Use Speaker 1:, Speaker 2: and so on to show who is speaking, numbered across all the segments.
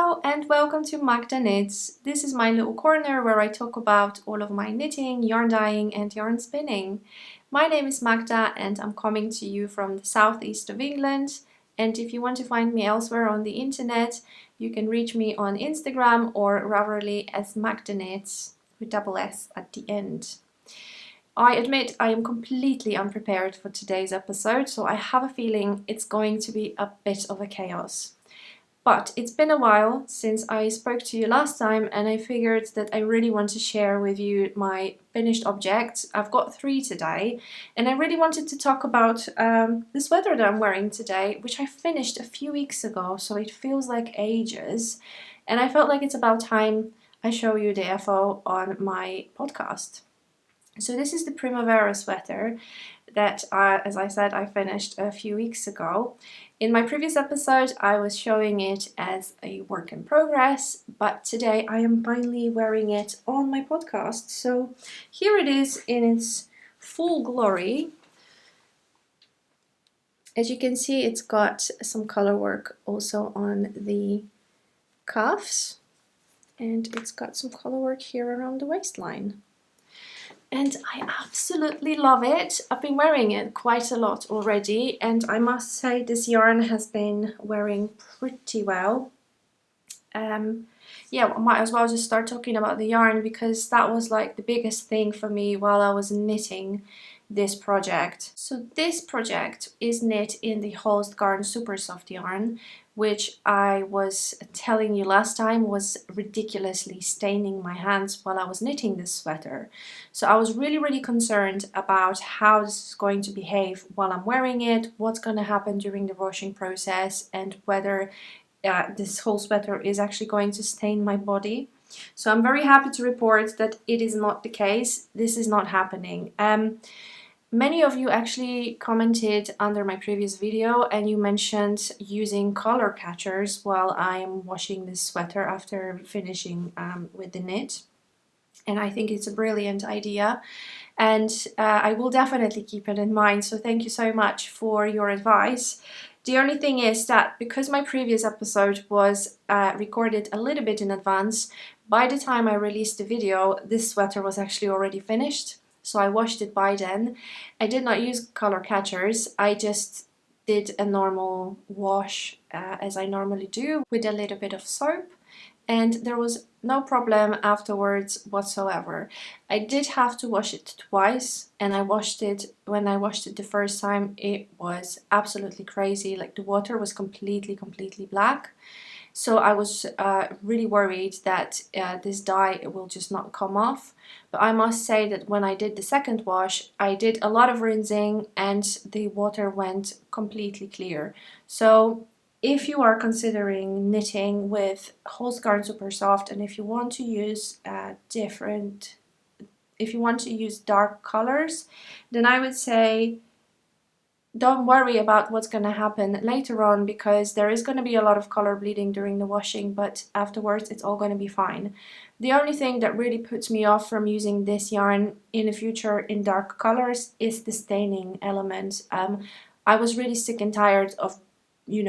Speaker 1: Hello and welcome to Magda Knits. This is my little corner where I talk about all of my knitting, yarn dyeing and yarn spinning. My name is Magda and I'm coming to you from the southeast of England. And if you want to find me elsewhere on the internet, you can reach me on Instagram or ratherly as Magda Knits with double S at the end. I admit I am completely unprepared for today's episode, so I have a feeling it's going to be a bit of a chaos. But it's been a while since I spoke to you last time and I figured that I really want to share with you my finished objects. I've got 3 today and I really wanted to talk about the sweater that I'm wearing today, which I finished a few weeks ago, so it feels like ages. And I felt like it's about time I show you the FO on my podcast. So this is the Primavera sweater that, as I said, I finished a few weeks ago. In my previous episode, I was showing it as a work in progress, but today I am finally wearing it on my podcast. So here it is in its full glory. As you can see, it's got some color work also on the cuffs, and it's got some color work here around the waistline. And I absolutely love it. I've been wearing it quite a lot already, and I must say this yarn has been wearing pretty well. Yeah, I might as well just start talking about the yarn because that was like the biggest thing for me while I was knitting this project. So this project is knit in the Holst Garn Super Soft yarn, which I was telling you last time was ridiculously staining my hands while I was knitting this sweater. So I was really concerned about how this is going to behave while I'm wearing it, what's going to happen during the washing process, and whether this whole sweater is actually going to stain my body. So I'm very happy to report that it is not the case. This is not happening. Many of you actually commented under my previous video and you mentioned using color catchers while I am washing this sweater after finishing with the knit. And I think it's a brilliant idea, and I will definitely keep it in mind. So thank you so much for your advice. The only thing is that because my previous episode was recorded a little bit in advance, by the time I released the video, this sweater was actually already finished. So I washed it by then. I did not use color catchers. I just did a normal wash as I normally do with a little bit of soap. And there was no problem afterwards whatsoever. I did have to wash it twice, and when I washed it the first time, it was absolutely crazy. Like the water was completely black. So I was really worried that this dye will just not come off. But I must say that when I did the second wash, I did a lot of rinsing and the water went completely clear. So if you are considering knitting with Holst Garn Super Soft, and if you want to use dark colors, then I would say don't worry about what's going to happen later on, because there is going to be a lot of color bleeding during the washing, but afterwards it's all going to be fine. The only thing that really puts me off from using this yarn in the future in dark colors is the staining element. I was really sick and tired of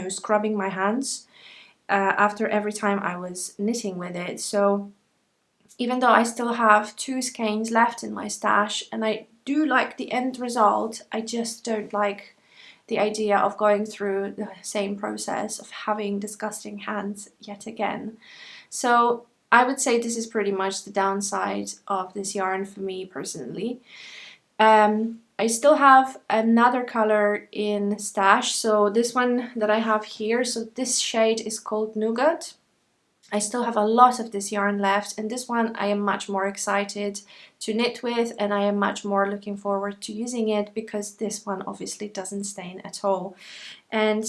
Speaker 1: scrubbing my hands after every time I was knitting with it. So even though I still have 2 skeins left in my stash and I do like the end result, I just don't like the idea of going through the same process of having disgusting hands yet again. So I would say this is pretty much the downside of this yarn for me personally. I still have another color in stash, so this one that I have here, so this shade is called Nougat. I still have a lot of this yarn left, and this one I am much more excited to knit with, and I am much more looking forward to using it because this one obviously doesn't stain at all. And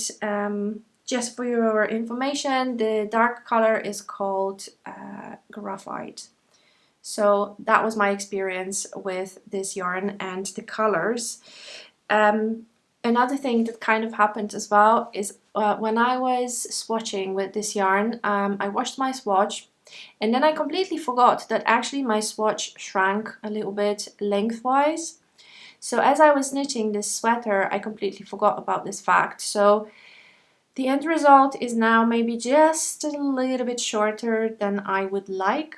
Speaker 1: just for your information, the dark color is called Graphite. So that was my experience with this yarn and the colors. Another thing that kind of happened as well is when I was swatching with this yarn, I washed my swatch and then I completely forgot that actually my swatch shrank a little bit lengthwise. So as I was knitting this sweater, I completely forgot about this fact. So The end result is now maybe just a little bit shorter than I would like.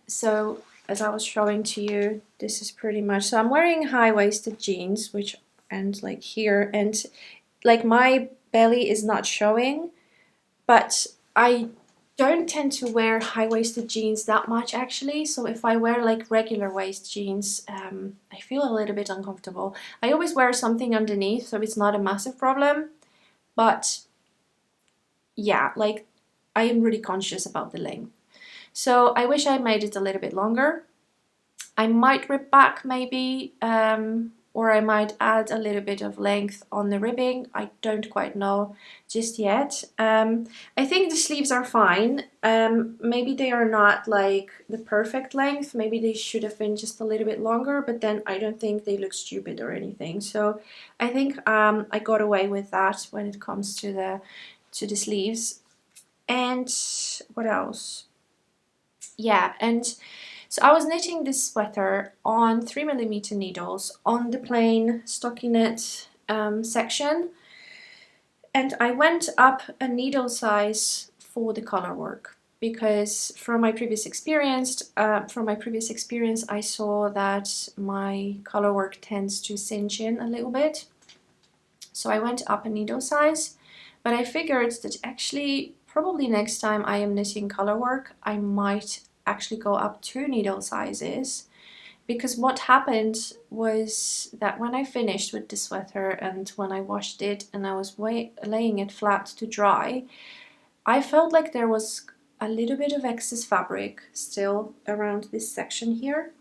Speaker 1: So as I was showing to you, this is pretty much, so I'm wearing high-waisted jeans, which end like here, and like my belly is not showing, but I don't tend to wear high-waisted jeans that much actually. So if I wear like regular waist jeans, I feel a little bit uncomfortable. I always wear something underneath, so it's not a massive problem, but yeah, like I am really conscious about the length. So I wish I made it a little bit longer. I might rib back maybe, or I might add a little bit of length on the ribbing. I don't quite know just yet. I think the sleeves are fine. Maybe they are not like the perfect length. Maybe they should have been just a little bit longer, but then I don't think they look stupid or anything. So I think I got away with that when it comes to the sleeves. And what else? Yeah, and so I was knitting this sweater on 3mm needles on the plain stockinette section, and I went up a needle size for the color work because from my previous experience, I saw that my color work tends to cinch in a little bit. So I went up a needle size, but I figured that actually probably next time I am knitting color work, I might actually go up 2 needle sizes, because what happened was that when I finished with the sweater and when I washed it and I was laying it flat to dry, I felt like there was a little bit of excess fabric still around this section here.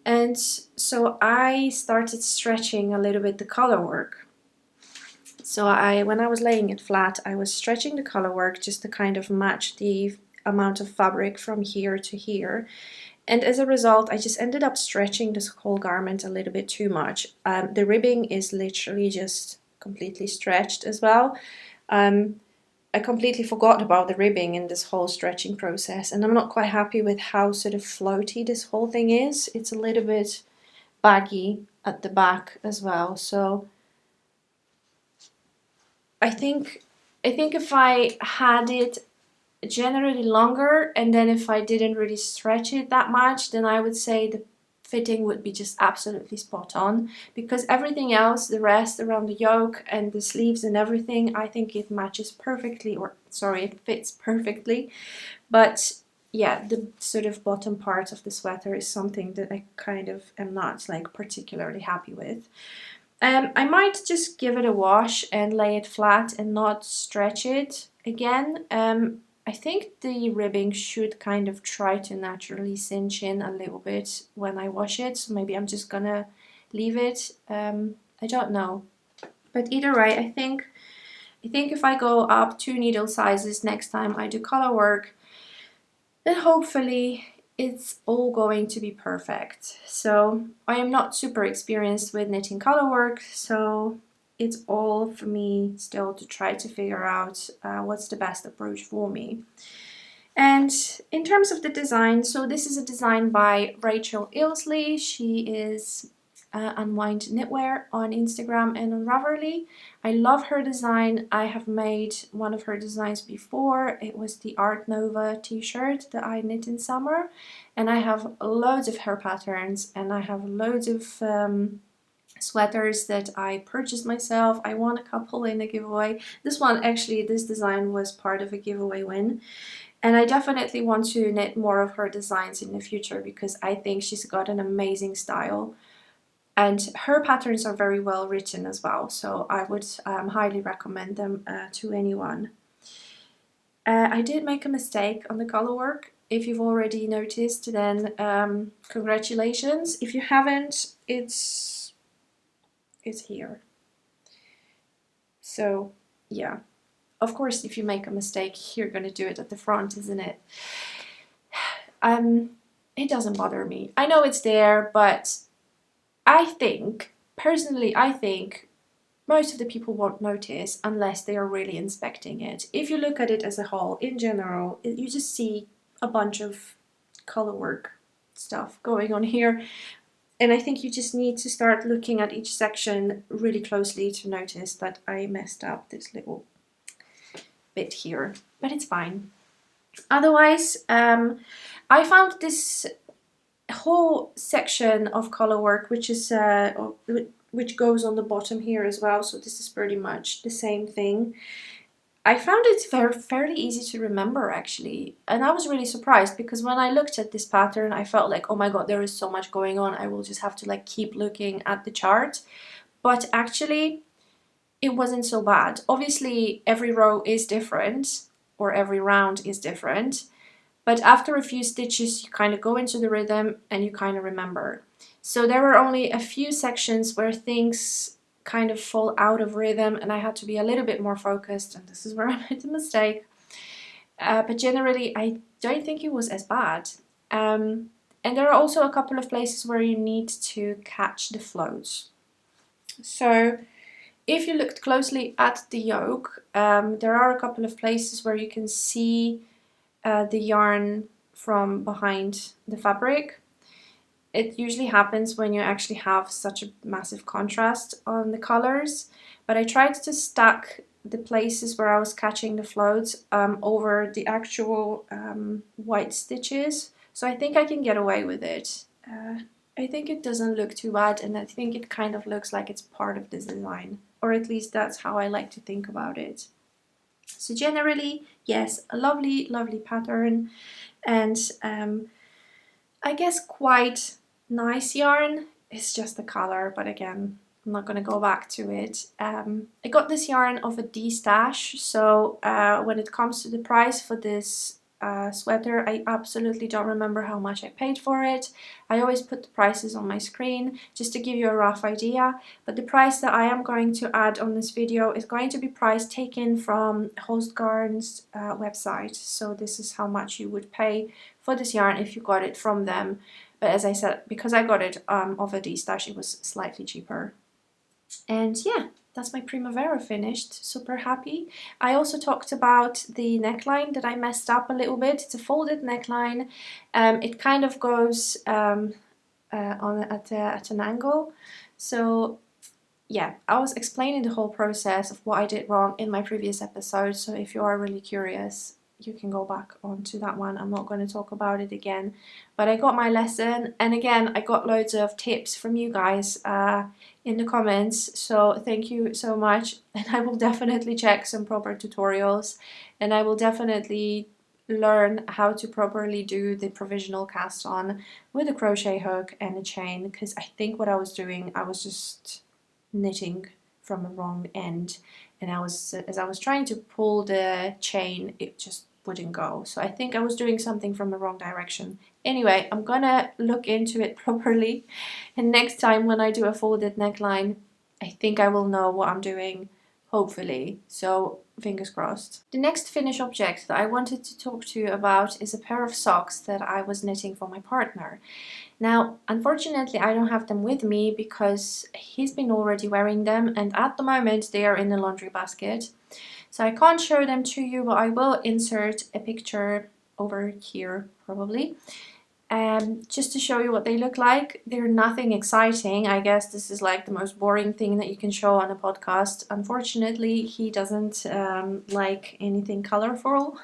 Speaker 1: And so I started stretching a little bit the color work. So when I was laying it flat, I was stretching the color work just to kind of match the amount of fabric from here to here. And as a result, I just ended up stretching this whole garment a little bit too much. The ribbing is literally just completely stretched as well. I completely forgot about the ribbing in this whole stretching process, and I'm not quite happy with how sort of floaty this whole thing is. It's a little bit baggy at the back as well, so I think if I had it generally longer, and then if I didn't really stretch it that much, then I would say the fitting would be just absolutely spot on, because everything else, the rest around the yoke and the sleeves and everything, I think it matches perfectly, or sorry, it fits perfectly. But yeah, the sort of bottom part of the sweater is something that I kind of am not like particularly happy with. I might just give it a wash and lay it flat and not stretch it again. I think the ribbing should kind of try to naturally cinch in a little bit when I wash it, so maybe I'm just gonna leave it. I don't know. But either way, I think if I go up 2 needle sizes next time I do color work, then hopefully it's all going to be perfect. So I am not super experienced with knitting color work, so it's all for me still to try to figure out what's the best approach for me. And in terms of the design, so this is a design by Rachel Illsley. She is Unwind Knitwear on Instagram and on Ravelry. I love her design. I have made one of her designs before. It was the Art Nova t-shirt that I knit in summer, and I have loads of her patterns, and I have loads of sweaters that I purchased myself. I won a couple in a giveaway. This one, actually, this design was part of a giveaway win. And I definitely want to knit more of her designs in the future because I think she's got an amazing style. And her patterns are very well written as well, so I would highly recommend them to anyone. I did make a mistake on the color work. If you've already noticed, then congratulations. If you haven't, it's here. So yeah, of course, if you make a mistake, you're gonna do it at the front, isn't it? It doesn't bother me. I know it's there, but personally, I think most of the people won't notice unless they are really inspecting it. If you look at it as a whole, in general, you just see a bunch of color work stuff going on here. And I think you just need to start looking at each section really closely to notice that I messed up this little bit here, but it's fine. Otherwise, I found this whole section of color work, which goes on the bottom here as well, so this is pretty much the same thing. I found it fairly easy to remember, actually, and I was really surprised because when I looked at this pattern I felt like, oh my god, there is so much going on, I will just have to like keep looking at the chart. But actually it wasn't so bad. Obviously every row is different, or every round is different, but after a few stitches you kind of go into the rhythm and you kind of remember. So there were only a few sections where things kind of fall out of rhythm and I had to be a little bit more focused, and this is where I made a mistake. But generally I don't think it was as bad. And there are also a couple of places where you need to catch the floats. So if you looked closely at the yoke, there are a couple of places where you can see the yarn from behind the fabric. It usually happens when you actually have such a massive contrast on the colors, but I tried to stack the places where I was catching the floats over the actual white stitches, so I think I can get away with it. I think it doesn't look too bad, and I think it kind of looks like it's part of this design, or at least that's how I like to think about it. So generally, yes, a lovely, lovely pattern, and I guess quite nice yarn. It's just the color, but again, I'm not going to go back to it. I got this yarn off a D-stash, so when it comes to the price for this sweater, I absolutely don't remember how much I paid for it. I always put the prices on my screen just to give you a rough idea, but the price that I am going to add on this video is going to be price taken from Holstgarn's website. So this is how much you would pay for this yarn if you got it from them. But as I said, because I got it off a D-stash, it was slightly cheaper. And yeah, that's my Primavera finished. Super happy. I also talked about the neckline that I messed up a little bit. It's a folded neckline. It kind of goes at an angle. So yeah, I was explaining the whole process of what I did wrong in my previous episode. So if you are really curious, you can go back onto that one. I'm not going to talk about it again, but I got my lesson, and again I got loads of tips from you guys in the comments, so thank you so much. And I will definitely check some proper tutorials, and I will definitely learn how to properly do the provisional cast on with a crochet hook and a chain, because I think what I was doing, I was just knitting from the wrong end, and as I was trying to pull the chain, it just wouldn't go. So I think I was doing something from the wrong direction. Anyway, I'm gonna look into it properly, and next time when I do a folded neckline, I think I will know what I'm doing, hopefully. So fingers crossed. The next finished object that I wanted to talk to you about is a pair of socks that I was knitting for my partner. Now, unfortunately, I don't have them with me because he's been already wearing them, and at the moment they are in the laundry basket. So I can't show them to you, but I will insert a picture over here probably, just to show you what they look like. They're nothing exciting. I guess this is like the most boring thing that you can show on a podcast. Unfortunately, he doesn't like anything colorful.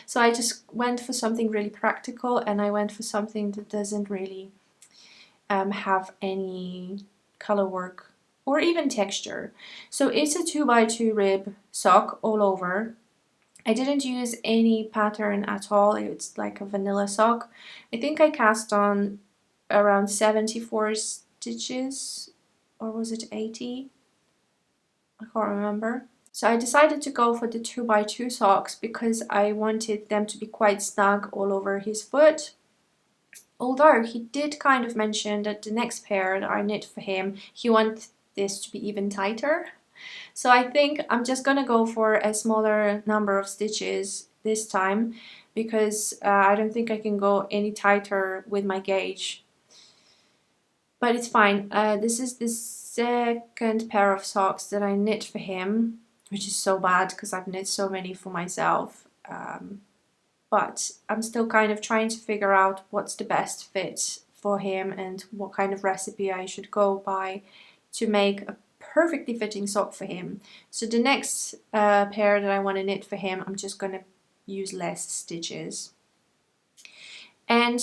Speaker 1: So I just went for something really practical, and I went for something that doesn't really have any color work or even texture. So it's a 2x2 rib sock all over. I didn't use any pattern at all. It's like a vanilla sock. I think I cast on around 74 stitches, or was it 80? I can't remember. So I decided to go for the 2x2 socks because I wanted them to be quite snug all over his foot. Although he did kind of mention that the next pair that I knit for him, he wants this to be even tighter. So I think I'm just gonna go for a smaller number of stitches this time, because I don't think I can go any tighter with my gauge. But it's fine. This is the second pair of socks that I knit for him, which is so bad because I've knit so many for myself. But I'm still kind of trying to figure out what's the best fit for him and what kind of recipe I should go by to make a perfectly fitting sock for him. So the next pair that I want to knit for him, I'm just going to use less stitches. And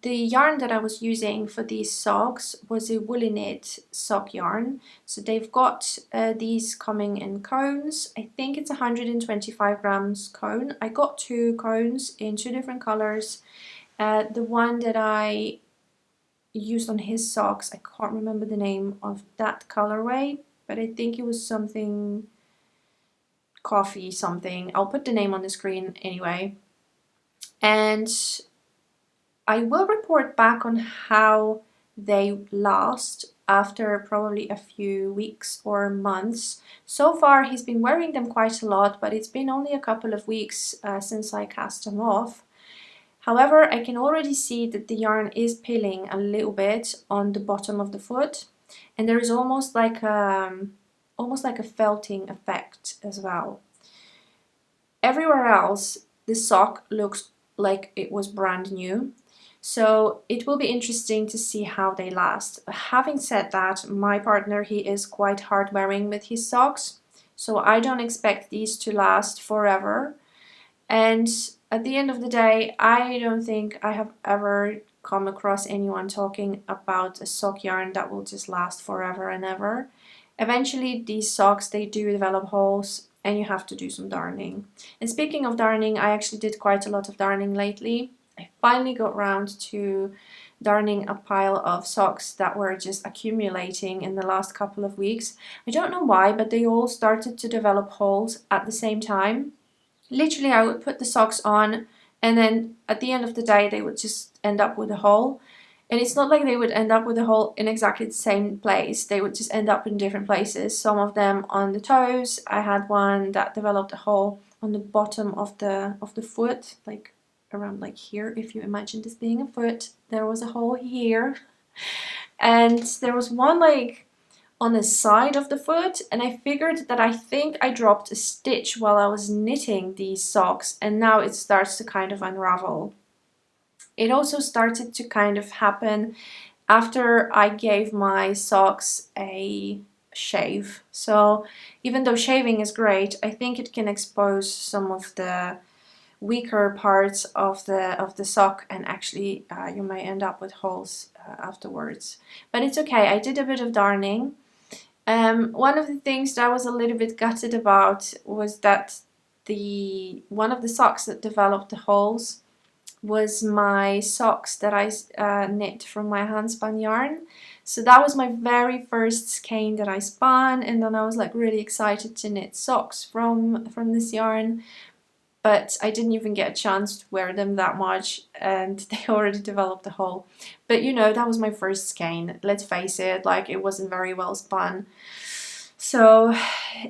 Speaker 1: the yarn that I was using for these socks was a woolly knit sock yarn. So they've got these coming in cones. I think it's 125 grams cone. I got 2 cones in 2 different colors. The one that I used on his socks, I can't remember the name of that colorway, but I think it was something coffee something. I'll put the name on the screen anyway. And I will report back on how they last after probably a few weeks or months. So far he's been wearing them quite a lot, but it's been only a couple of weeks since I cast them off. However, I can already see that the yarn is peeling a little bit on the bottom of the foot, and there is almost like a felting effect as well. Everywhere else the sock looks like it was brand new. So it will be interesting to see how they last. Having said that, my partner, he is quite hard wearing with his socks, so I don't expect these to last forever. And at the end of the day, I don't think I have ever come across anyone talking about a sock yarn that will just last forever and ever. Eventually these socks, they do develop holes and you have to do some darning. And speaking of darning, I actually did quite a lot of darning lately. I finally got around to darning a pile of socks that were just accumulating in the last couple of weeks. I don't know why, but they all started to develop holes at the same time. Literally, I would put the socks on and then at the end of the day they would just end up with a hole. And it's not like they would end up with a hole in exactly the same place. They would just end up in different places. Some of them on the toes. I had one that developed a hole on the bottom of the foot, like around like here. If you imagine this being a foot, there was a hole here. And there was one like on the side of the foot, and I figured that I think I dropped a stitch while I was knitting these socks, and now it starts to kind of unravel. It also started to kind of happen after I gave my socks a shave. So even though shaving is great, I think it can expose some of the weaker parts of the sock, and actually you may end up with holes afterwards. But it's okay, I did a bit of darning. One of the things that I was a little bit gutted about was that one of the socks that developed the holes was my socks that I knit from my handspun yarn. So that was my very first skein that I spun, and then I was like really excited to knit socks from this yarn. But I didn't even get a chance to wear them that much, and they already developed a hole. But you know, that was my first skein. Let's face it, like it wasn't very well spun. So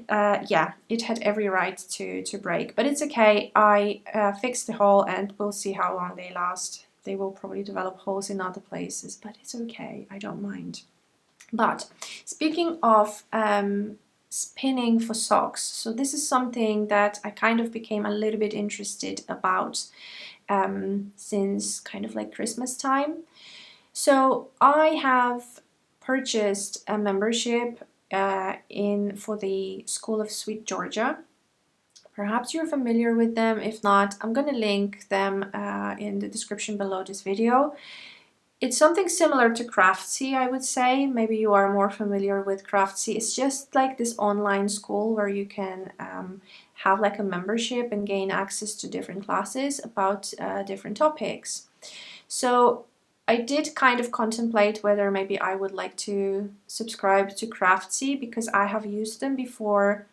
Speaker 1: yeah, it had every right to break. But it's okay, I fixed the hole and we'll see how long they last. They will probably develop holes in other places, but it's okay, I don't mind. But speaking of spinning for socks, so this is something that I kind of became a little bit interested about since kind of like Christmas time. So I have purchased a membership for the School of Sweet Georgia. Perhaps you're familiar with them. If not, I'm gonna link them in the description below this video. It's something similar to Craftsy, I would say. Maybe you are more familiar with Craftsy. It's just like this online school where you can have like a membership and gain access to different classes about different topics. So I did kind of contemplate whether maybe I would like to subscribe to Craftsy, because I have used them before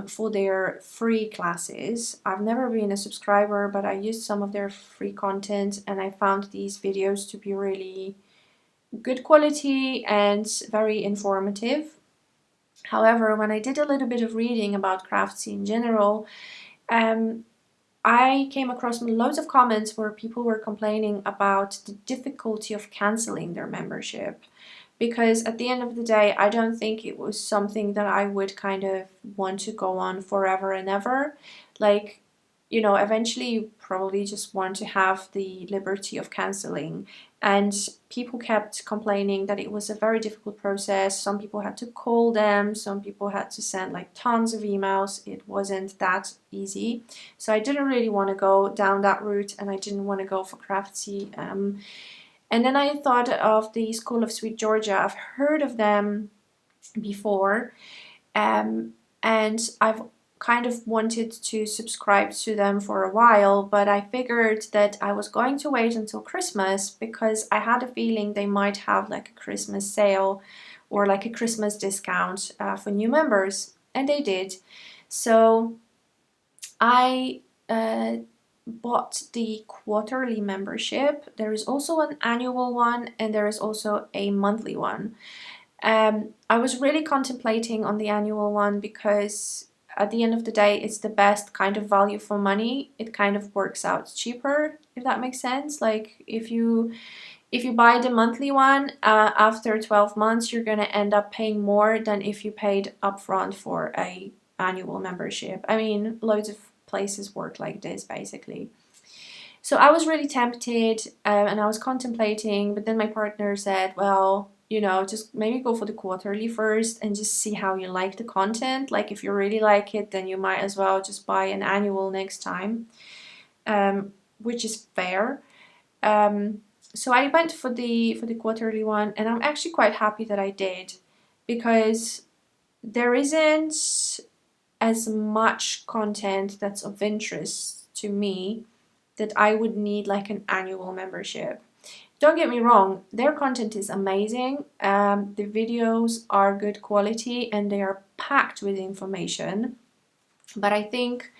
Speaker 1: for their free classes. I've never been a subscriber, but I used some of their free content and I found these videos to be really good quality and very informative. However, when I did a little bit of reading about Craftsy in general, I came across loads of comments where people were complaining about the difficulty of canceling their membership. Because at the end of the day, I don't think it was something that I would kind of want to go on forever and ever. Like, you know, eventually you probably just want to have the liberty of canceling. and people kept complaining that it was a very difficult process. Some people had to call them, some people had to send like tons of emails. It wasn't that easy, so I didn't really want to go down that route, and I didn't want to go for Craftsy. And then I thought of the School of Sweet Georgia. I've heard of them before, and I've kind of wanted to subscribe to them for a while, but I figured that I was going to wait until Christmas because I had a feeling they might have like a Christmas sale or like a Christmas discount for new members, and they did. So I bought the quarterly membership. There is also an annual one, and there is also a monthly one. I was really contemplating on the annual one because at the end of the day, it's the best kind of value for money. It kind of works out cheaper, if that makes sense. Like if you buy the monthly one, after 12 months, you're gonna end up paying more than if you paid upfront for a annual membership. I mean, loads of places work like this, basically. So I was really tempted, and I was contemplating, but then my partner said, well, you know, just maybe go for the quarterly first and just see how you like the content. Like if you really like it, then you might as well just buy an annual next time, which is fair. So I went for the quarterly one, and I'm actually quite happy that I did, because there isn't as much content that's of interest to me that I would need like an annual membership. Don't get me wrong, their content is amazing. The videos are good quality and they are packed with information. But I think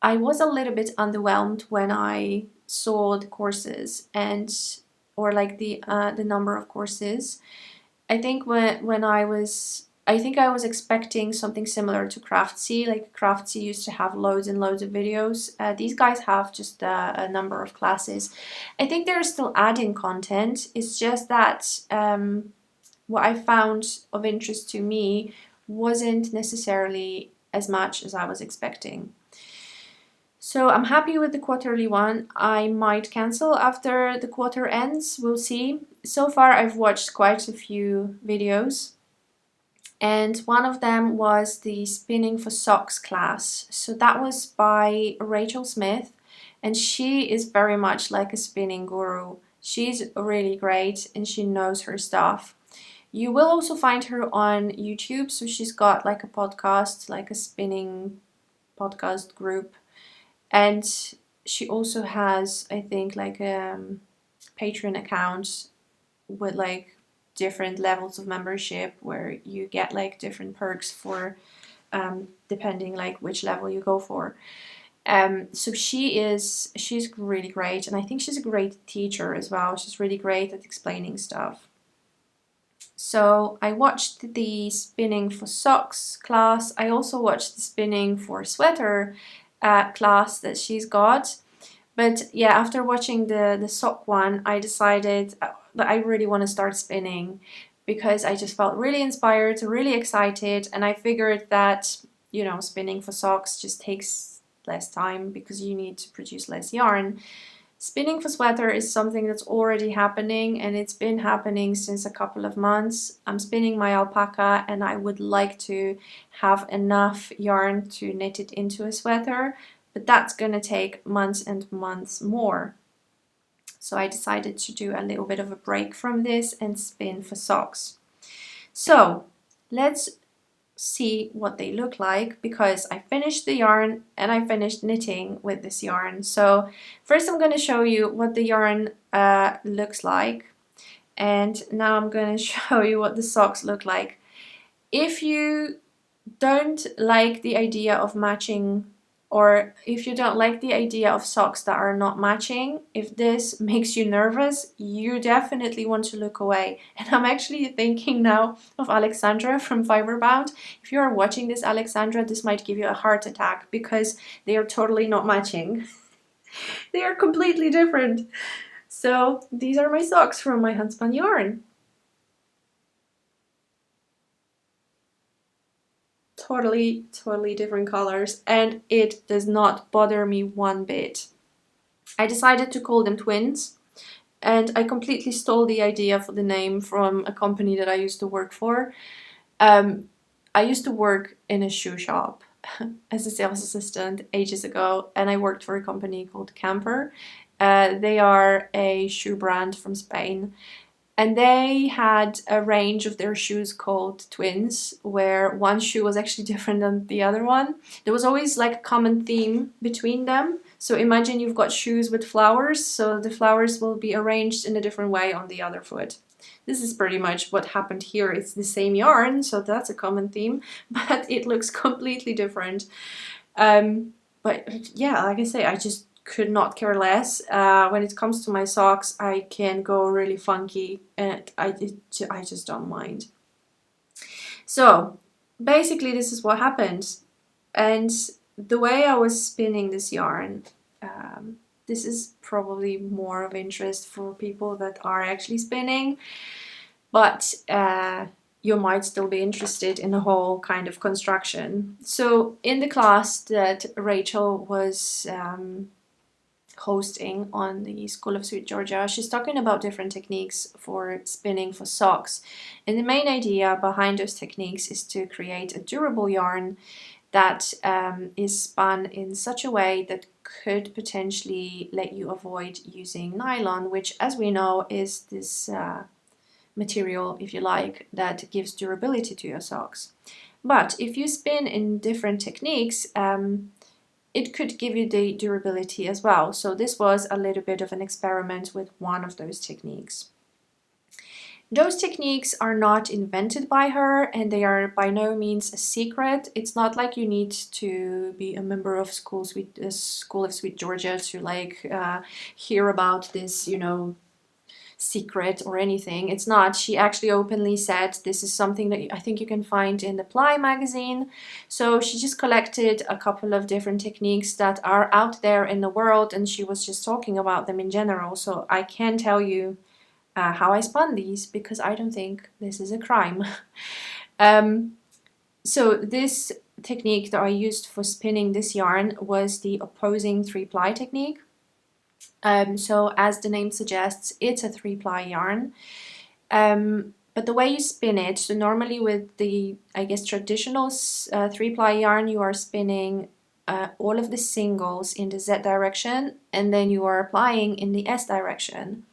Speaker 1: I was a little bit underwhelmed when I saw the courses or like the number of courses. I think I think I was expecting something similar to Craftsy. Like Craftsy used to have loads and loads of videos. These guys have just a number of classes. I think they're still adding content. It's just that what I found of interest to me wasn't necessarily as much as I was expecting. So I'm happy with the quarterly one. I might cancel after the quarter ends. We'll see. So far, I've watched quite a few videos. And one of them was the Spinning for Socks class. So that was by Rachel Smith, and she is very much like a spinning guru. She's really great and she knows her stuff. You will also find her on YouTube. So she's got like a podcast, like a spinning podcast group. And she also has, I think, like a Patreon account with like different levels of membership where you get like different perks for depending like which level you go for. So she's really great, and I think she's a great teacher as well. She's really great at explaining stuff. So I watched the Spinning for Socks class. I also watched the Spinning for Sweater class that she's got. But yeah, after watching the sock one, I decided that I really want to start spinning, because I just felt really inspired, really excited, and I figured that, you know, spinning for socks just takes less time because you need to produce less yarn. Spinning for sweater is something that's already happening, and it's been happening since a couple of months. I'm spinning my alpaca, and I would like to have enough yarn to knit it into a sweater, but that's going to take months and months more. So I decided to do a little bit of a break from this and spin for socks. So let's see what they look like, because I finished the yarn and I finished knitting with this yarn. So first I'm going to show you what the yarn looks like, and now I'm going to show you what the socks look like. If you don't like the idea of matching, or if you don't like the idea of socks that are not matching, if this makes you nervous, you definitely want to look away. And I'm actually thinking now of Alexandra from Fiberbound. If you are watching this, Alexandra, this might give you a heart attack, because they are totally not matching. They are completely different. So these are my socks from my handspun yarn. Totally different colors, and it does not bother me one bit. I decided to call them twins and I completely stole the idea for the name from a company that I used to work for. I used to work in a shoe shop as a sales assistant ages ago, and I worked for a company called Camper. They are a shoe brand from Spain, and they had a range of their shoes called Twins, where one shoe was actually different than the other one. There was always like a common theme between them. So imagine you've got shoes with flowers, so the flowers will be arranged in a different way on the other foot. This is pretty much what happened here. It's the same yarn, so that's a common theme, but it looks completely different. But yeah, like I say, I just could not care less. When it comes to my socks, I can go really funky, and I just don't mind. So basically this is what happened, and the way I was spinning this yarn, this is probably more of interest for people that are actually spinning, but you might still be interested in the whole kind of construction. So in the class that Rachel was hosting on the School of Sweet Georgia, she's talking about different techniques for spinning for socks. And the main idea behind those techniques is to create a durable yarn that is spun in such a way that could potentially let you avoid using nylon, which, as we know, is this material, if you like, that gives durability to your socks. But if you spin in different techniques, it could give you the durability as well. So this was a little bit of an experiment with one of those techniques. Those techniques are not invented by her, and they are by no means a secret. It's not like you need to be a member of School of Sweet Georgia to hear about this, secret or anything. It's not. She actually openly said this is something that I think you can find in the Ply magazine. So she just collected a couple of different techniques that are out there in the world, and she was just talking about them in general. So I can tell you how I spun these, because I don't think this is a crime. So this technique that I used for spinning this yarn was the opposing 3-ply technique. So as the name suggests, it's a 3-ply yarn. But the way you spin it, so normally with the, I guess, traditional 3-ply yarn, you are spinning all of the singles in the Z direction, and then you are applying in the S direction.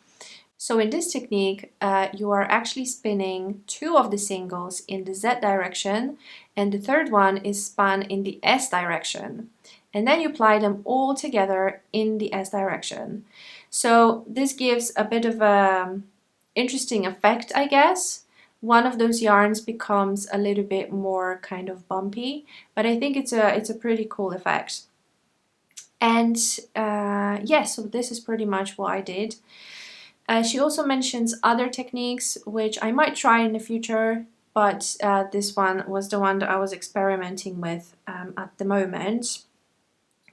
Speaker 1: So in this technique, you are actually spinning 2 of the singles in the Z direction, and the third one is spun in the S direction. And then you apply them all together in the S direction. So this gives a bit of a interesting effect, I guess. One of those yarns becomes a little bit more kind of bumpy, but I think it's a pretty cool effect. And yeah, so this is pretty much what I did. She also mentions other techniques which I might try in the future, but this one was the one that I was experimenting with at the moment.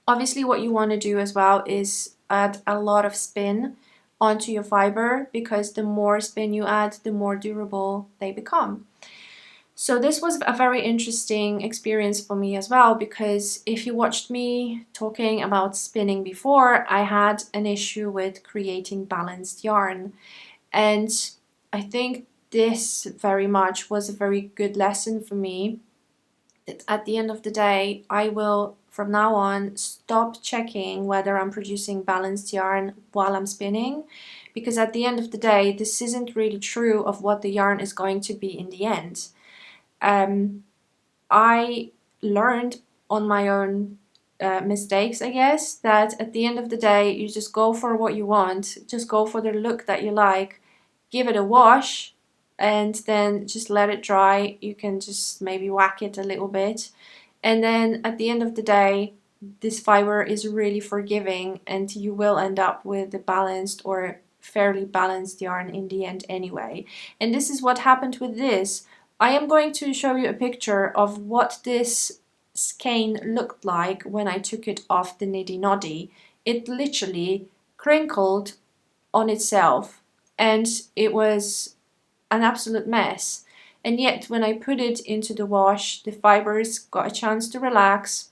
Speaker 1: Obviously, what you want to do as well is add a lot of spin onto your fiber, because the more spin you add, the more durable they become. So this was a very interesting experience for me as well, because if you watched me talking about spinning before, I had an issue with creating balanced yarn. And I think this very much was a very good lesson for me, that at the end of the day, I will from now on stop checking whether I'm producing balanced yarn while I'm spinning, because at the end of the day, this isn't really true of what the yarn is going to be in the end. I learned on my own mistakes, I guess, that at the end of the day, you just go for what you want, just go for the look that you like, give it a wash, and then just let it dry. You can just maybe whack it a little bit, and then at the end of the day, this fiber is really forgiving, and you will end up with a balanced or fairly balanced yarn in the end anyway. And this is what happened with this. I am going to show you a picture of what this skein looked like when I took it off the Niddy Noddy. It literally crinkled on itself, and it was an absolute mess. And yet when I put it into the wash, the fibers got a chance to relax.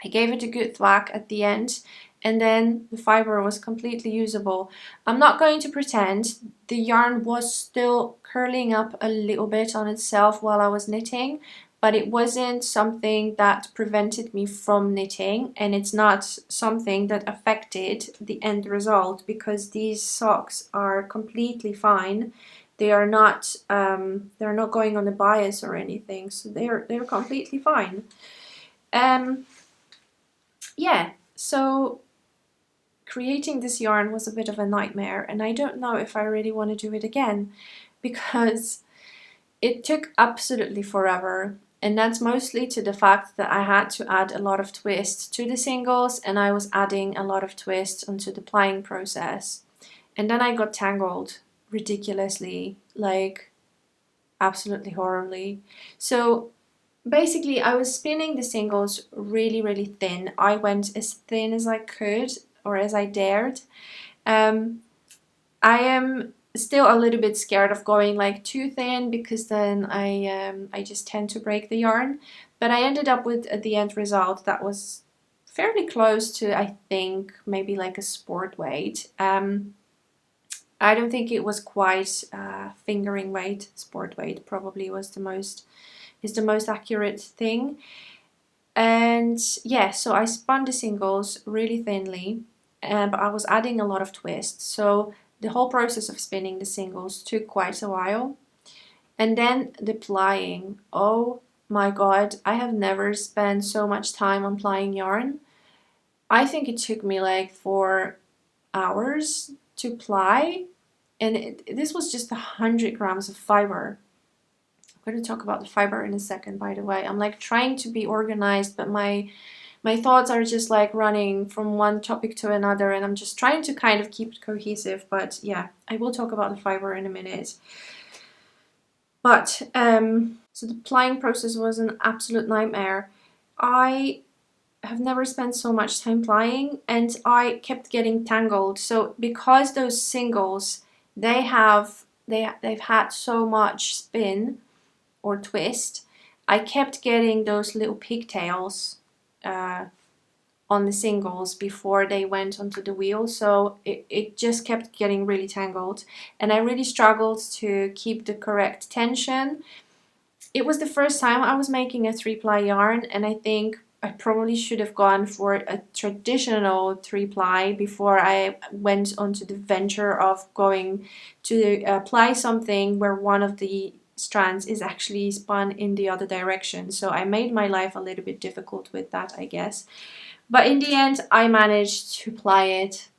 Speaker 1: I gave it a good thwack at the end, and then the fiber was completely usable. I'm not going to pretend the yarn was still curling up a little bit on itself while I was knitting, but it wasn't something that prevented me from knitting, and it's not something that affected the end result, because these socks are completely fine. They are not they're not going on the bias or anything, so they're completely fine. Yeah, so creating this yarn was a bit of a nightmare, and I don't know if I really want to do it again, because it took absolutely forever. And that's mostly to the fact that I had to add a lot of twists to the singles, and I was adding a lot of twists onto the plying process. And then I got tangled ridiculously, like absolutely horribly. So basically I was spinning the singles really, really thin. I went as thin as I could, or as I dared. I am still a little bit scared of going like too thin, because then I just tend to break the yarn. But I ended up with the end result that was fairly close to, I think, maybe like a sport weight. I don't think it was quite fingering weight. Sport weight probably was the most accurate thing. And yeah, so I spun the singles really thinly, but I was adding a lot of twists. So the whole process of spinning the singles took quite a while. And then the plying. Oh my god, I have never spent so much time on plying yarn. I think it took me like 4 hours to ply, and this was just 100 grams of fiber. I'm going to talk about the fiber in a second, by the way. I'm like trying to be organized, but my thoughts are just like running from one topic to another, and I'm just trying to kind of keep it cohesive. But yeah, I will talk about the fiber in a minute. But so the plying process was an absolute nightmare. I have never spent so much time plying, and I kept getting tangled. So because those singles, they've had so much spin or twist, I kept getting those little pigtails on the singles before they went onto the wheel, so it just kept getting really tangled, and I really struggled to keep the correct tension. It was the first time I was making a 3-ply yarn, and I think I probably should have gone for a traditional 3-ply before I went onto the venture of going to apply something where one of the strands is actually spun in the other direction. So I made my life a little bit difficult with that, I guess. But in the end, I managed to ply it.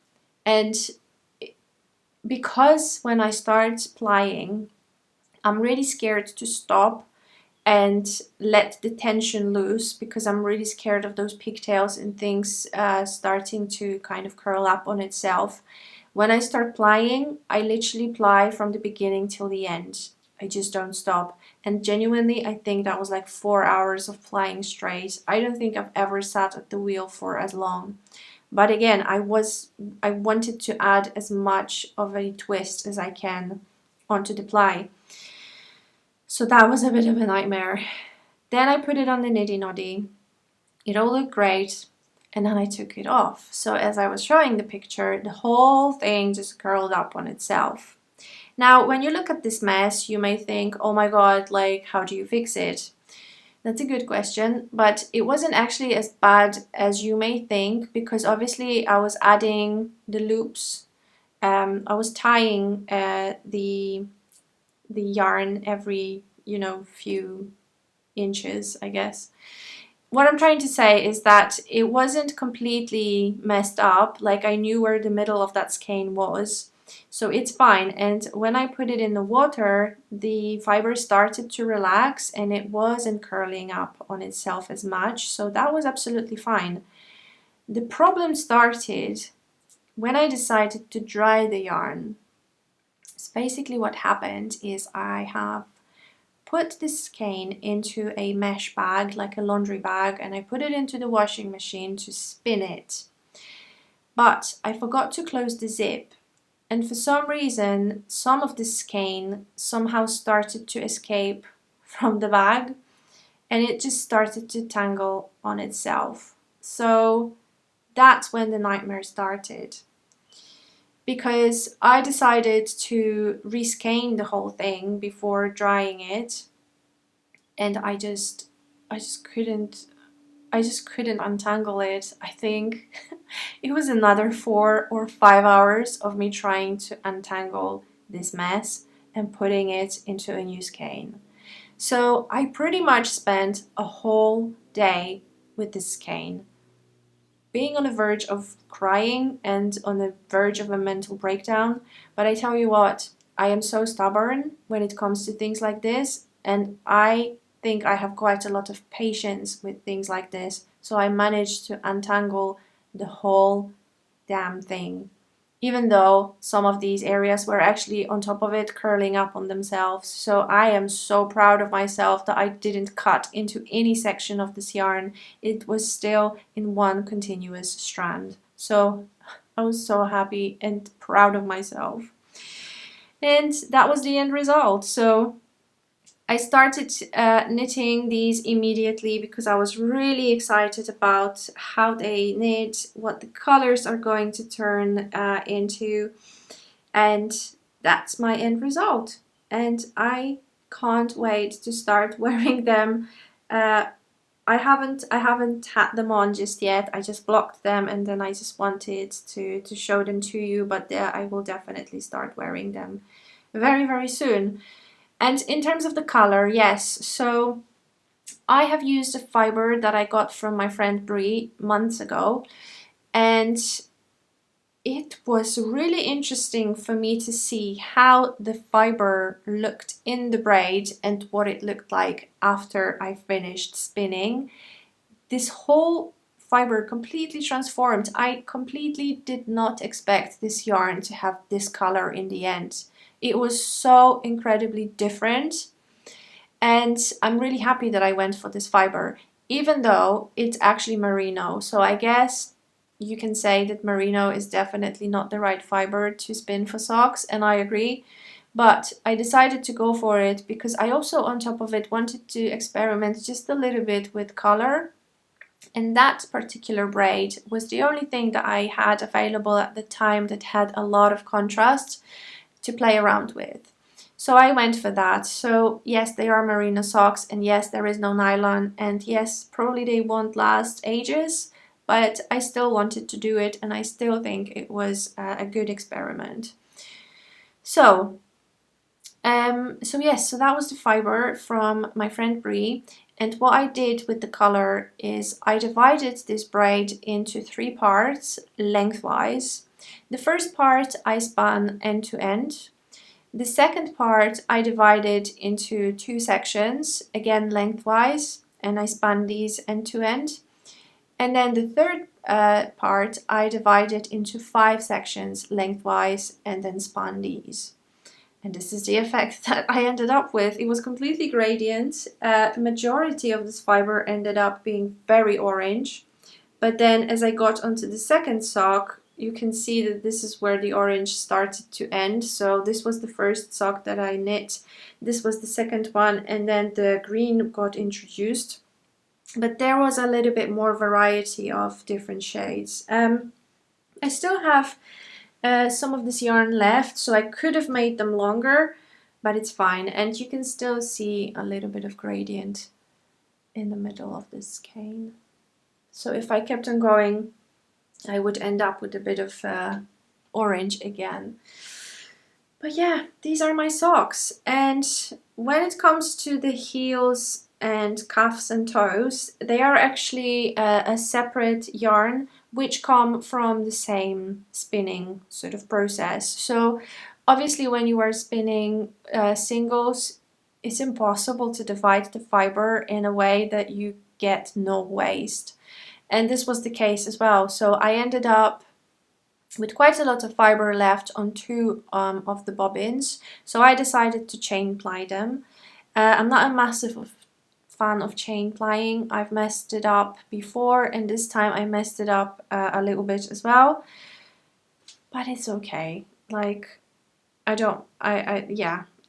Speaker 1: And because when I start plying, I'm really scared to stop and let the tension loose, because I'm really scared of those pigtails and things starting to kind of curl up on itself. When I start plying, I literally ply from the beginning till the end. I just don't stop. And genuinely, I think that was like 4 hours of plying straight. I don't think I've ever sat at the wheel for as long. But again, I wanted to add as much of a twist as I can onto the ply. So that was a bit of a nightmare. Then I put it on the niddy noddy. It all looked great. And then I took it off. So as I was showing the picture, the whole thing just curled up on itself. Now, when you look at this mess, you may think, oh my god, like, how do you fix it? That's a good question, but it wasn't actually as bad as you may think, because obviously I was adding the loops. I was tying the yarn every, few inches, I guess. What I'm trying to say is that it wasn't completely messed up. Like, I knew where the middle of that skein was. So it's fine. And when I put it in the water, the fiber started to relax and it wasn't curling up on itself as much. So that was absolutely fine. The problem started when I decided to dry the yarn. So basically what happened is I have put this skein into a mesh bag, like a laundry bag, and I put it into the washing machine to spin it. But I forgot to close the zip. And for some reason, some of the skein somehow started to escape from the bag, and it just started to tangle on itself. So that's when the nightmare started. Because I decided to reskein the whole thing before drying it, and I just couldn't untangle it. I think it was another 4 or 5 hours of me trying to untangle this mess and putting it into a new skein. So I pretty much spent a whole day with this skein, being on the verge of crying and on the verge of a mental breakdown. But I tell you what, I am so stubborn when it comes to things like this, and I think I have quite a lot of patience with things like this. So I managed to untangle the whole damn thing, even though some of these areas were actually on top of it curling up on themselves. So I am so proud of myself that I didn't cut into any section of this yarn. It was still in one continuous strand. So I was so happy and proud of myself. And that was the end result. So I started knitting these immediately because I was really excited about how they knit, what the colors are going to turn into, and that's my end result. And I can't wait to start wearing them. I haven't had them on just yet. I just blocked them, and then I just wanted to show them to you, but I will definitely start wearing them very, very soon. And in terms of the color, yes, so I have used a fiber that I got from my friend Brie months ago, and it was really interesting for me to see how the fiber looked in the braid and what it looked like after I finished spinning. This whole fiber completely transformed. I completely did not expect this yarn to have this color in the end. It was so incredibly different, and I'm really happy that I went for this fiber, even though it's actually merino. So I guess you can say that merino is definitely not the right fiber to spin for socks, and I agree. But I decided to go for it because I also, on top of it, wanted to experiment just a little bit with color. And that particular braid was the only thing that I had available at the time that had a lot of contrast to play around with. So I went for that. So yes, they are merino socks, and yes, there is no nylon, and yes, probably they won't last ages, but I still wanted to do it, and I still think it was a good experiment. So yes, so that was the fiber from my friend Brie. And what I did with the color is I divided this braid into 3 parts lengthwise. The first part I spun end to end. The second part I divided into 2 sections, again lengthwise, and I spun these end to end. And then the third part I divided into 5 sections lengthwise and then spun these. And this is the effect that I ended up with. It was completely gradient. The majority of this fiber ended up being very orange. But then as I got onto the second sock, you can see that this is where the orange started to end. So this was the first sock that I knit. This was the second one, and then the green got introduced. But there was a little bit more variety of different shades. I still have some of this yarn left, so I could have made them longer, but it's fine. And you can still see a little bit of gradient in the middle of this skein. So if I kept on going, I would end up with a bit of orange again. But yeah, these are my socks. And when it comes to the heels and cuffs and toes, they are actually a separate yarn which come from the same spinning sort of process. So obviously when you are spinning singles, it's impossible to divide the fiber in a way that you get no waste. And this was the case as well. So I ended up with quite a lot of fiber left on 2 of the bobbins. So I decided to chain ply them. I'm not a massive fan of chain plying. I've messed it up before, and this time I messed it up a little bit as well. But it's okay. Like,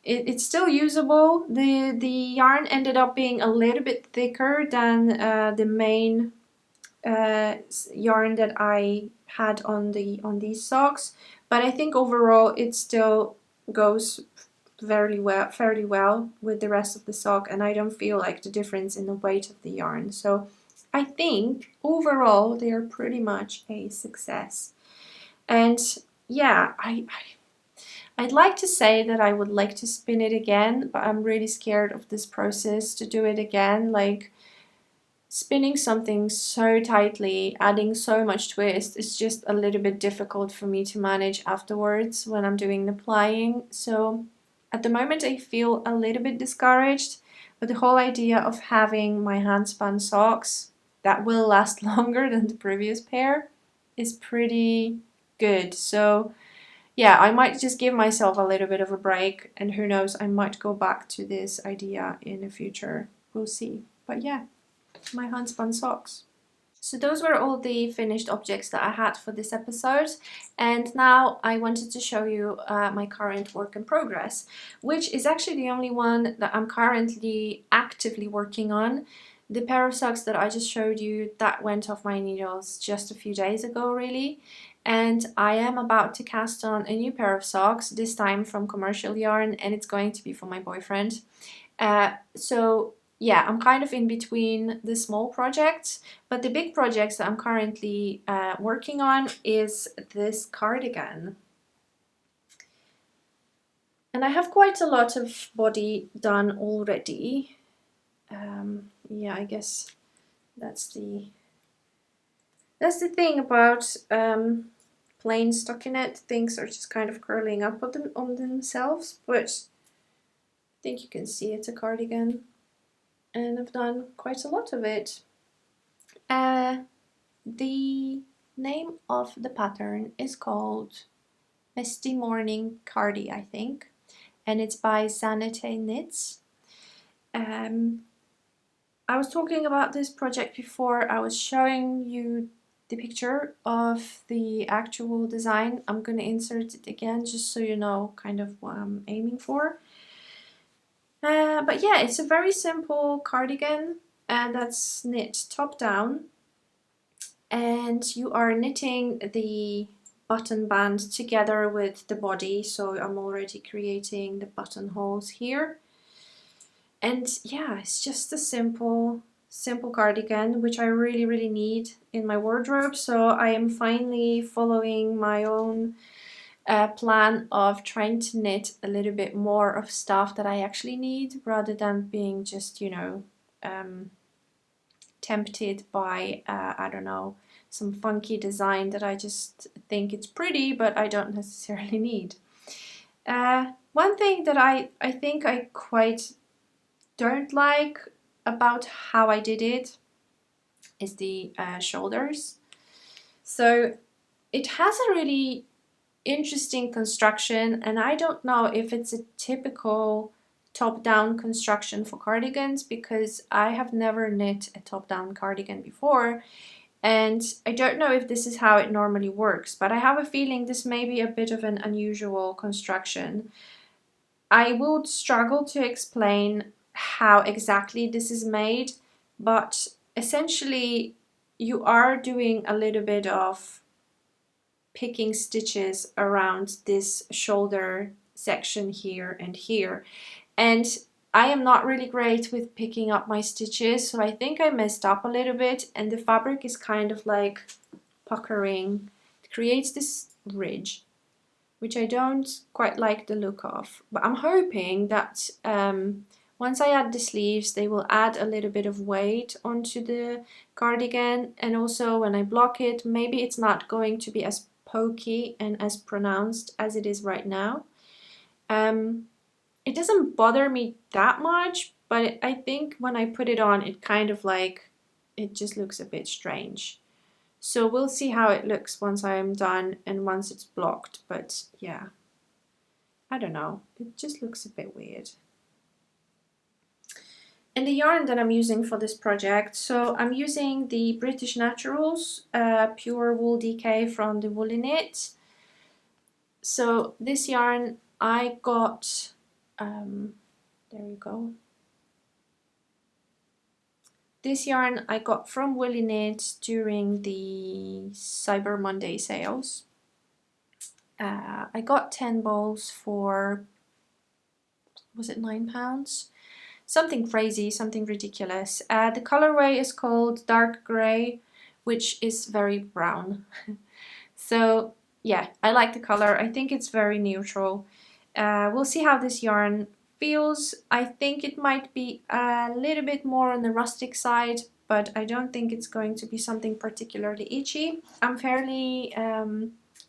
Speaker 1: it's still usable. The yarn ended up being a little bit thicker than the main yarn that I had on these socks, but I think overall it still goes fairly well with the rest of the sock, and I don't feel like the difference in the weight of the yarn. So I think overall they are pretty much a success. And yeah, I'd like to say that I would like to spin it again, but I'm really scared of this process to do it again. Like, spinning something so tightly, adding so much twist, is just a little bit difficult for me to manage afterwards when I'm doing the plying. So at the moment I feel a little bit discouraged, but the whole idea of having my handspun socks that will last longer than the previous pair is pretty good. So yeah, I might just give myself a little bit of a break, and who knows, I might go back to this idea in the future. We'll see. But yeah, my handspun socks. So those were all the finished objects that I had for this episode, and now I wanted to show you my current work in progress, which is actually the only one that I'm currently actively working on. The pair of socks that I just showed you, that went off my needles just a few days ago really, and I am about to cast on a new pair of socks, this time from commercial yarn, and it's going to be for my boyfriend. So yeah, I'm kind of in between the small projects, but the big projects that I'm currently working on is this cardigan. And I have quite a lot of body done already. Yeah, I guess that's the thing about plain stockinette. Things are just kind of curling up on themselves, but I think you can see it's a cardigan, and I've done quite a lot of it. The name of the pattern is called Misty Morning Cardi, I think, and it's by Zanete Knits. I was talking about this project before. I was showing you the picture of the actual design. I'm going to insert it again just so you know kind of what I'm aiming for. But yeah, it's a very simple cardigan, and that's knit top down. And you are knitting the button band together with the body, so I'm already creating the buttonholes here. And yeah, it's just a simple cardigan, which I really need in my wardrobe. So I am finally following my own plan of trying to knit a little bit more of stuff that I actually need, rather than being just, you know, tempted by I don't know, some funky design that I just think it's pretty but I don't necessarily need. One thing that I think I quite don't like about how I did it is the shoulders. So it has a really interesting construction, and I don't know if it's a typical top-down construction for cardigans, because I have never knit a top-down cardigan before, and I don't know if this is how it normally works, but I have a feeling this may be a bit of an unusual construction. I would struggle to explain how exactly this is made, but essentially you are doing a little bit of picking stitches around this shoulder section here and here, and I am not really great with picking up my stitches, so I think I messed up a little bit, and the fabric is kind of like puckering. It creates this ridge, which I don't quite like the look of, but I'm hoping that once I add the sleeves, they will add a little bit of weight onto the cardigan, and also when I block it, maybe it's not going to be as pokey and as pronounced as it is right now. It doesn't bother me that much, but I think when I put it on, it kind of like, it just looks a bit strange. So we'll see how it looks once I'm done and once it's blocked, but yeah, I don't know, it just looks a bit weird. And the yarn that I'm using for this project, so I'm using the British Naturals Pure Wool DK from the Woolly Knit. So this yarn I got, there you go. This yarn I got from Woolly Knit during the Cyber Monday sales. I got 10 balls for, was it £9? Something crazy, something ridiculous. The colorway is called Dark Grey, which is very brown. So yeah, I like the color. I think it's very neutral. We'll see how this yarn feels. I think it might be a little bit more on the rustic side, but I don't think it's going to be something particularly itchy. I'm fairly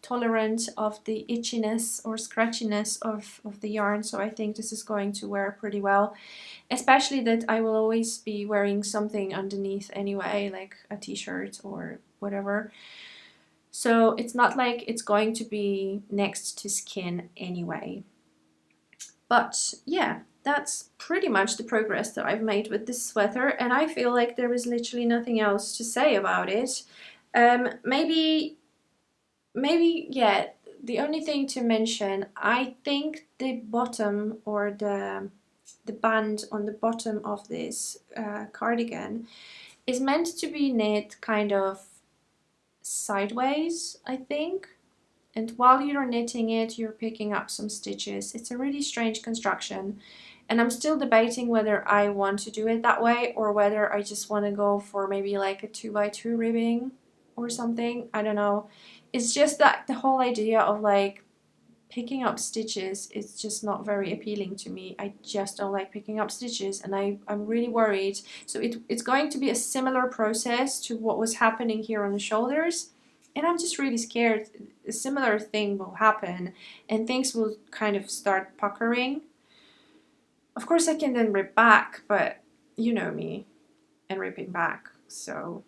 Speaker 1: tolerant of the itchiness or scratchiness of the yarn, so I think this is going to wear pretty well. Especially that I will always be wearing something underneath anyway, like a t-shirt or whatever. So it's not like it's going to be next to skin anyway. But yeah, that's pretty much the progress that I've made with this sweater, and I feel like there is literally nothing else to say about it. Maybe, yeah, the only thing to mention, I think the bottom or the band on the bottom of this cardigan is meant to be knit kind of sideways, I think. And while you're knitting it, you're picking up some stitches. It's a really strange construction. And I'm still debating whether I want to do it that way or whether I just want to go for maybe like a 2x2 ribbing or something. I don't know. It's just that the whole idea of like picking up stitches is just not very appealing to me. I just don't like picking up stitches, and I'm really worried. So it's going to be a similar process to what was happening here on the shoulders, and I'm just really scared a similar thing will happen and things will kind of start puckering. Of course I can then rip back, but you know me and ripping back, so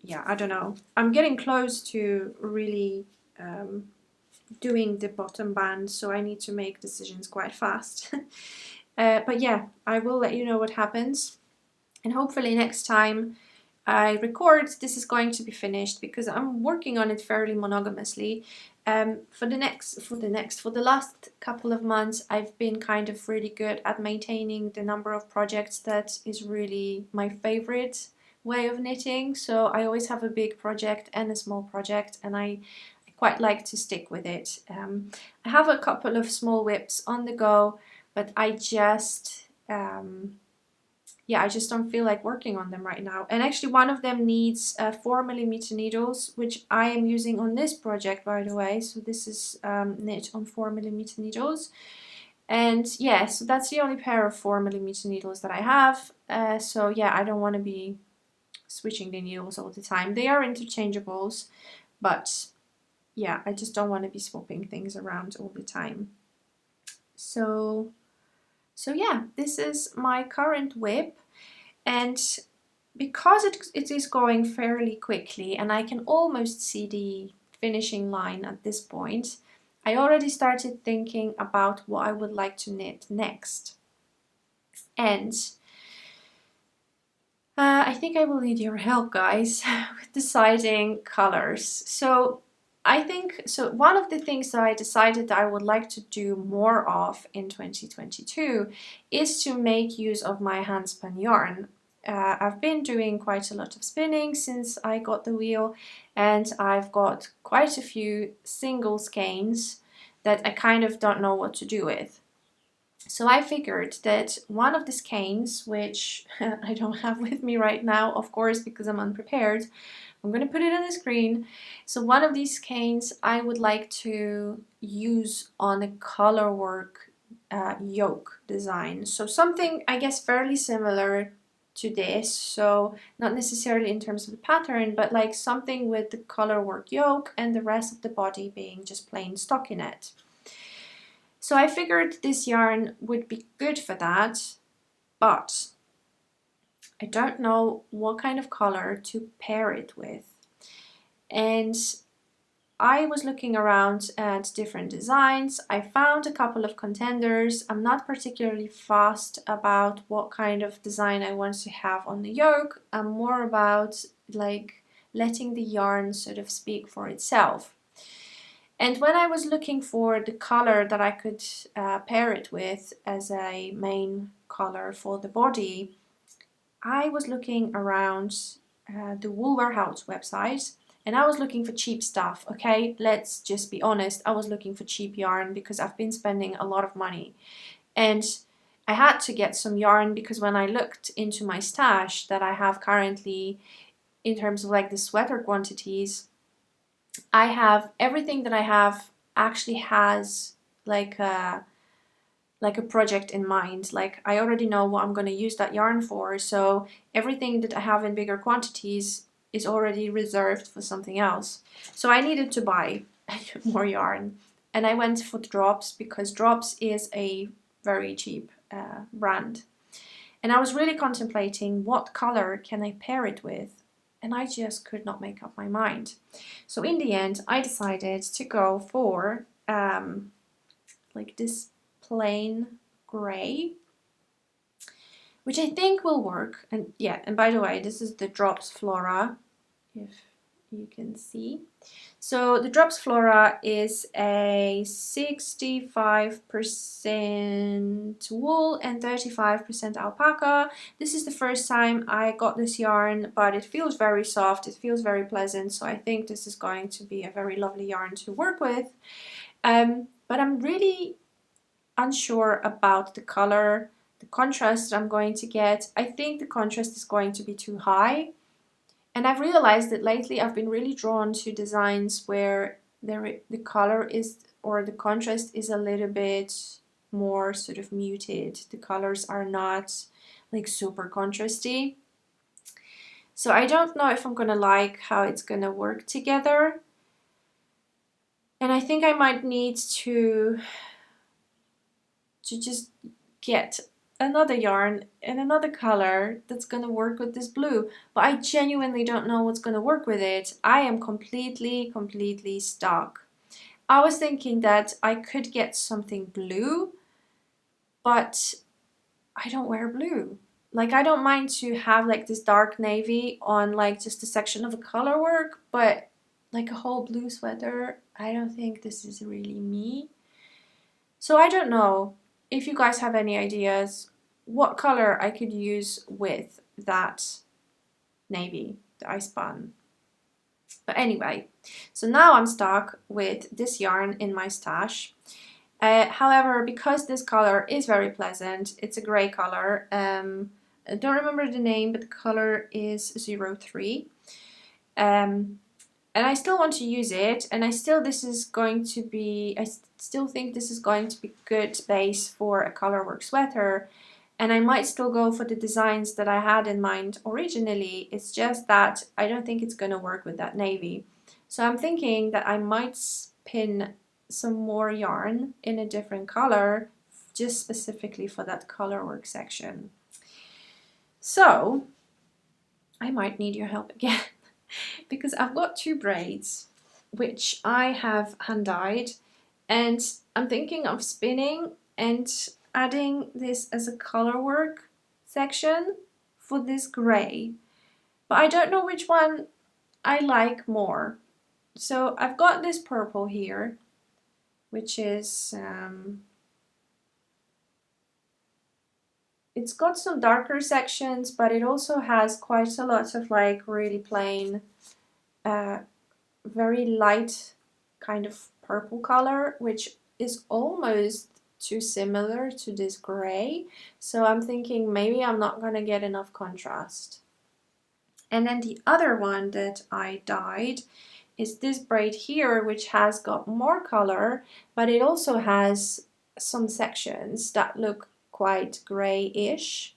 Speaker 1: yeah, I don't know. I'm getting close to really doing the bottom band, so I need to make decisions quite fast. But yeah, I will let you know what happens, and hopefully next time I record this is going to be finished, because I'm working on it fairly monogamously. For the last couple of months I've been kind of really good at maintaining the number of projects. That is really my favorite way of knitting, so I always have a big project and a small project, and I quite like to stick with it. I have a couple of small whips on the go, but I just I just don't feel like working on them right now. And actually one of them needs 4mm needles, which I am using on this project, by the way. So this is knit on 4mm needles. And yeah, so that's the only pair of 4mm needles that I have. So yeah, I don't want to be switching the needles all the time. They are interchangeables, but yeah, I just don't want to be swapping things around all the time. So yeah, this is my current whip, and because it is going fairly quickly and I can almost see the finishing line at this point, I already started thinking about what I would like to knit next. And I think I will need your help, guys, with deciding colors. So I think, so one of the things that I decided that I would like to do more of in 2022 is to make use of my handspun yarn. I've been doing quite a lot of spinning since I got the wheel, and I've got quite a few single skeins that I kind of don't know what to do with. So I figured that one of the skeins, which I don't have with me right now, of course, because I'm unprepared, I'm going to put it on the screen. So one of these skeins I would like to use on a colorwork yoke design. So something, I guess, fairly similar to this. So not necessarily in terms of the pattern, but like something with the colorwork yoke and the rest of the body being just plain stockinette. So I figured this yarn would be good for that, but I don't know what kind of color to pair it with. And I was looking around at different designs. I found a couple of contenders. I'm not particularly fussed about what kind of design I want to have on the yoke. I'm more about like letting the yarn sort of speak for itself. And when I was looking for the color that I could pair it with as a main color for the body, I was looking around the Wool Warehouse website, and I was looking for cheap stuff, okay? Let's just be honest, I was looking for cheap yarn because I've been spending a lot of money. And I had to get some yarn because when I looked into my stash that I have currently in terms of like the sweater quantities, I have everything that I have actually has like a project in mind. Like I already know what I'm going to use that yarn for, so everything that I have in bigger quantities is already reserved for something else. So I needed to buy more yarn, and I went for Drops because Drops is a very cheap brand. And I was really contemplating what color can I pair it with, and I just could not make up my mind. So in the end, I decided to go for like this plain gray, which I think will work. And yeah, and by the way, this is the Drops Flora, if you can see. So the Drops Flora is a 65% wool and 35% alpaca. This is the first time I got this yarn, but it feels very soft, it feels very pleasant, so I think this is going to be a very lovely yarn to work with. But I'm really unsure about the color, the contrast that I'm going to get. I think the contrast is going to be too high. And I've realized that lately I've been really drawn to designs where the color is, or the contrast is a little bit more sort of muted. The colors are not like super contrasty. So I don't know if I'm gonna like how it's gonna work together. And I think I might need to just get another yarn in another color that's gonna work with this blue, but I genuinely don't know what's gonna work with it. I am completely stuck. I was thinking that I could get something blue, but I don't wear blue. Like I don't mind to have like this dark navy on like just a section of a color work, but like a whole blue sweater, I don't think this is really me. So I don't know. If you guys have any ideas what color I could use with that navy that I spun. But anyway, so now I'm stuck with this yarn in my stash. However, because this color is very pleasant, it's a gray color. I don't remember the name, but the color is 03. And I still want to use it, and I still think this is going to be good base for a colorwork sweater, and I might still go for the designs that I had in mind originally. It's just that I don't think it's going to work with that navy. So I'm thinking that I might spin some more yarn in a different color, just specifically for that colorwork section. So I might need your help again. Because I've got two braids which I have hand dyed, and I'm thinking of spinning and adding this as a color work section for this gray, but I don't know which one I like more. So I've got this purple here, which is it's got some darker sections, but it also has quite a lot of like really plain very light kind of purple color, which is almost too similar to this gray. So I'm thinking maybe I'm not gonna get enough contrast. And then the other one that I dyed is this braid here, which has got more color, but it also has some sections that look quite grayish.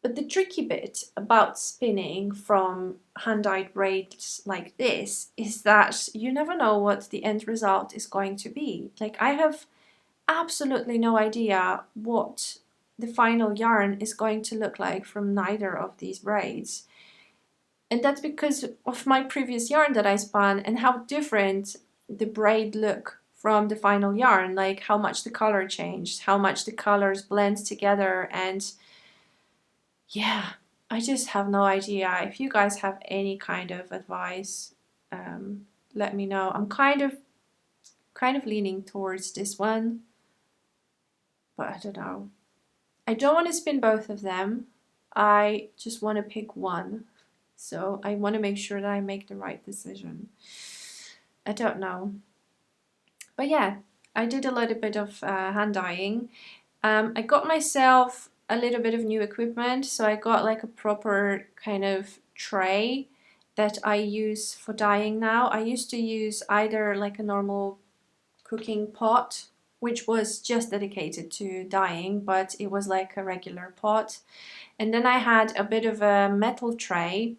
Speaker 1: But the tricky bit about spinning from hand-dyed braids like this is that you never know what the end result is going to be. Like I have absolutely no idea what the final yarn is going to look like from neither of these braids. And that's because of my previous yarn that I spun and how different the braid look from the final yarn, like how much the color changed, how much the colors blend together, and yeah, I just have no idea. If you guys have any kind of advice, let me know. I'm kind of leaning towards this one, but I don't know. I don't want to spin both of them I just want to pick one. So I want to make sure that I make the right decision. I don't know. But yeah, I did a little bit of hand dyeing. I got myself a little bit of new equipment. So I got like a proper kind of tray that I use for dyeing now. I used to use either like a normal cooking pot, which was just dedicated to dyeing, but it was like a regular pot. And then I had a bit of a metal tray,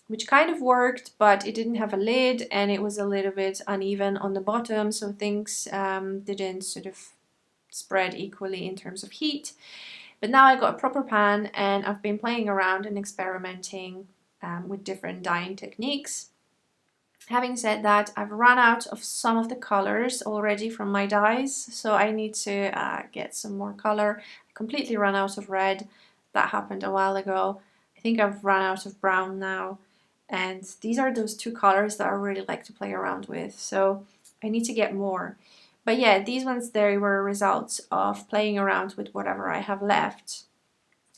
Speaker 1: which kind of worked, but it didn't have a lid and it was a little bit uneven on the bottom, so things didn't sort of spread equally in terms of heat. But now I got a proper pan and I've been playing around and experimenting with different dyeing techniques. Having said that, I've run out of some of the colors already from my dyes, so I need to get some more color. I completely run out of red. That happened a while ago. I think I've run out of brown now. And these are those two colors that I really like to play around with, so I need to get more. But yeah, these ones there were results of playing around with whatever I have left.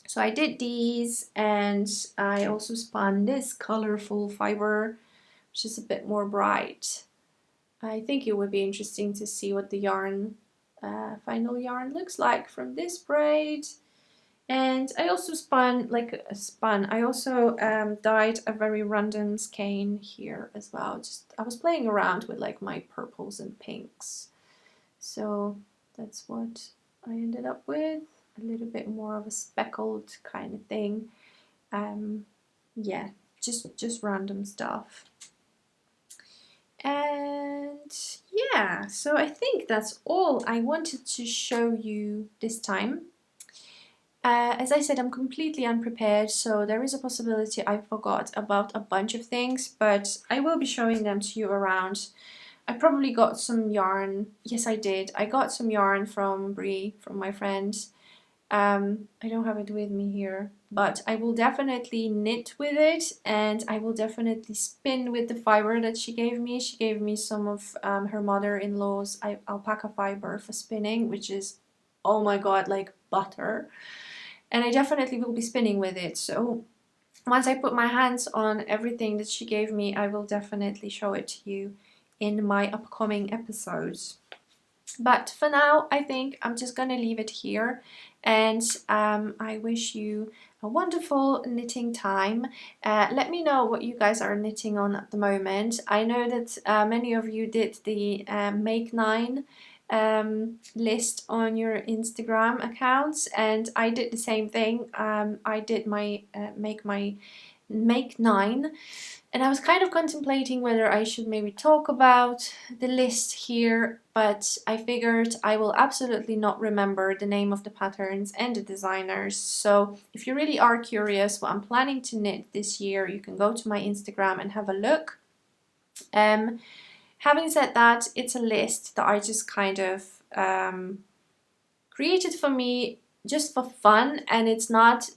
Speaker 1: So I did these, and I also spun this colorful fiber, which is a bit more bright. I think it would be interesting to see what the yarn, final yarn looks like from this braid. And I also I also dyed a very random skein here as well. I was playing around with like my purples and pinks. So that's what I ended up with. A little bit more of a speckled kind of thing. Yeah, just random stuff. And yeah, so I think that's all I wanted to show you this time. As I said, I'm completely unprepared, so there is a possibility I forgot about a bunch of things, but I will be showing them to you around. I probably got some yarn. Yes, I did. I got some yarn from Brie, from my friends. I don't have it with me here, but I will definitely knit with it, and I will definitely spin with the fiber that she gave me. She gave me some of her mother-in-law's alpaca fiber for spinning, which is, oh my god, like butter. And I definitely will be spinning with it. So once I put my hands on everything that she gave me, I will definitely show it to you in my upcoming episodes. But for now, I think I'm just going to leave it here, and I wish you a wonderful knitting time. Let me know what you guys are knitting on at the moment. I know that many of you did the Make 9 list on your Instagram accounts, and I did the same thing. I did my Make 9, and I was kind of contemplating whether I should maybe talk about the list here, but I figured I will absolutely not remember the name of the patterns and the designers. So if you really are curious what I'm planning to knit this year, you can go to my Instagram and have a look. Having said that, it's a list that I just kind of created for me just for fun, and it's not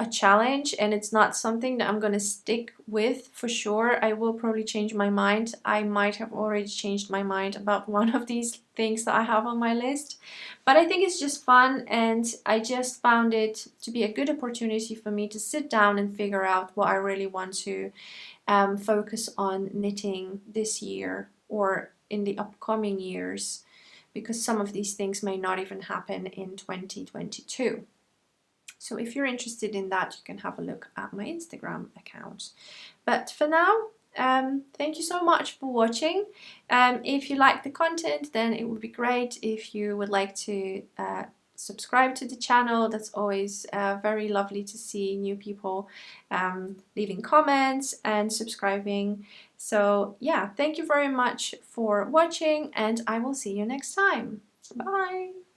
Speaker 1: a challenge, and it's not something that I'm going to stick with for sure. I will probably change my mind. I might have already changed my mind about one of these things that I have on my list, but I think it's just fun, and I just found it to be a good opportunity for me to sit down and figure out what I really want to focus on knitting this year or in the upcoming years, because some of these things may not even happen in 2022. So if you're interested in that, you can have a look at my Instagram account. But for now, thank you so much for watching. If you like the content, then it would be great if you would like to subscribe to the channel. That's always very lovely to see new people leaving comments and subscribing. So yeah, thank you very much for watching, and I will see you next time. Bye!